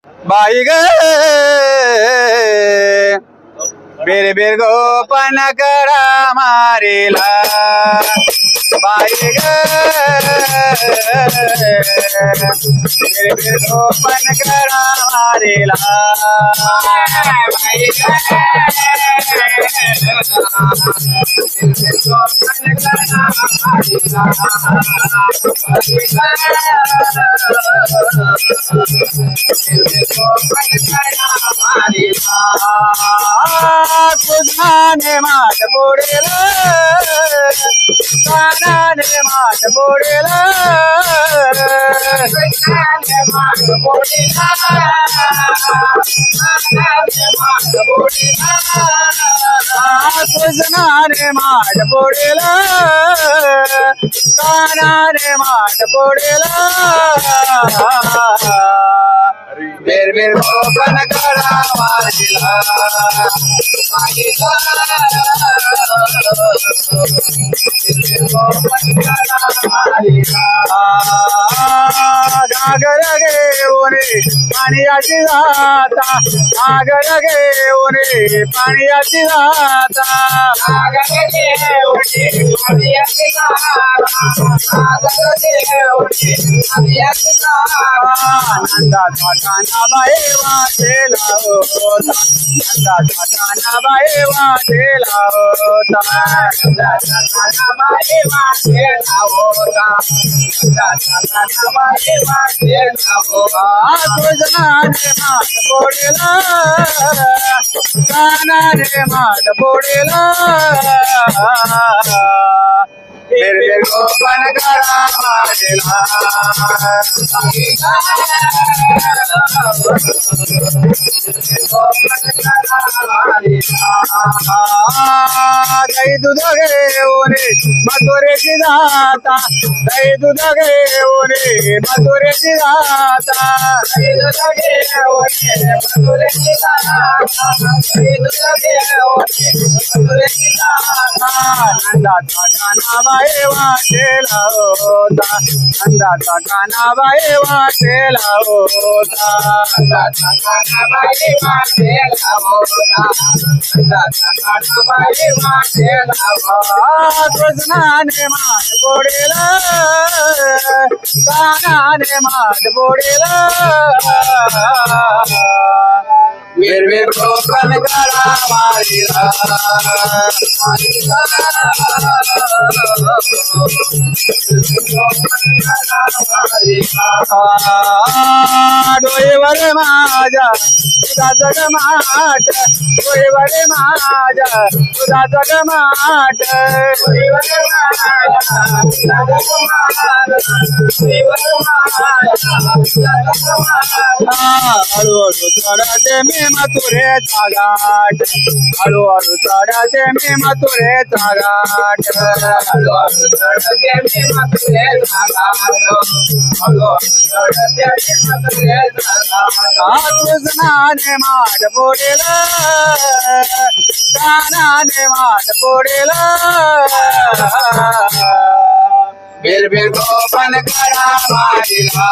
बाई ग बेर बेर गोपन करा मारेला बाई ग बेर बेर गोपन करा मारेला बाई ग कुझाने माट बोडेला कानाने माट बोडेला कुझाने माट बोडेला कानाने माट बोडेला कुझाने माट बोडेला कानाने माट बोडेला बेर बेर गोपन करा मारेला घागर घेऊन पाण्याची जाता घागर घेऊन पाण्याची जाता घागर घेऊन पाण्याची जाता नंदाचा काना बाई वाटेला होता नंदाचा काना बाई वाटेला होता नंदाचा काना बाई वाटेला होता नंदाचा काना बाई वाटेला होता तुझनाने मात बोडेला कानाने मात बोडेला बेर बेर गोपन करा मारेला गाई दूध घेऊन मथुरेची जाता गाई दूध घेऊन मथुरेची जाता गाई दूध घेऊन मथुरेची जाता गाई दूध घेऊन मथुरेची जाता नंदाचा काना बाई वाटेला होता नंदाचा काना बाई वाटेला होता नंदाचा काना बाई वाटेला होता नंदाचा काना बाई वाटेला होता कृष्णाने मात बोडेला कानाने मात बोडेला बेर बेर गोपन करा मारेला डोळेवर माझ्या तुझा जगमाट डोळेवर माझ्या तुझा जगमाट हळूहळू चढते मी मथुरेचा घाट हळूहळू चढते मी मथुरेचा घाट हळूहळू चढते मी मथुरेचा घाट हळूहळू चढते मी मथुरेचा घाट कृष्णाने माट बोडेला कानाने माट बोडेला बेर बेर गोपन करा मारेला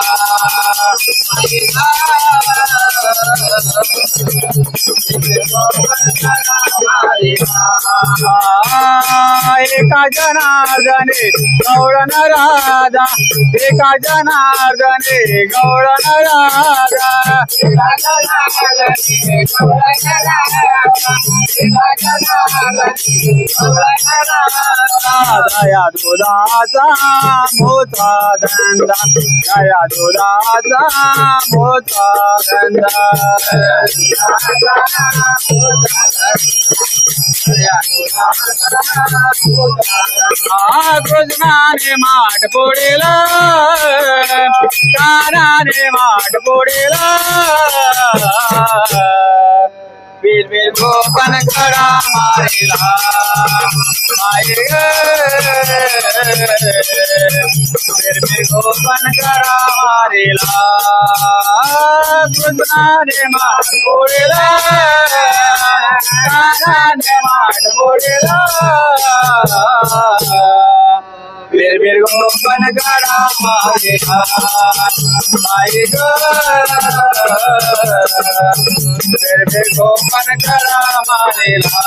एका जनार्दने गौरण राजा एका जनार्दने गौरण राजा एका जनार्दने गौरण राजा या दुधाचा मोठा धंदा या दुधाचा मोठा धंदा कृष्णाने माट बोडेला कानाने माट बोडेला बेर बेर गोपन करा मारेला माये ग बेर बेर गोपन करा मारेला कृष्णाने माट बोडेला कानाने माट बोडेला बेर बेर गोपन करा मारेला माये ग मेरे मेरे गोपन करा मारेला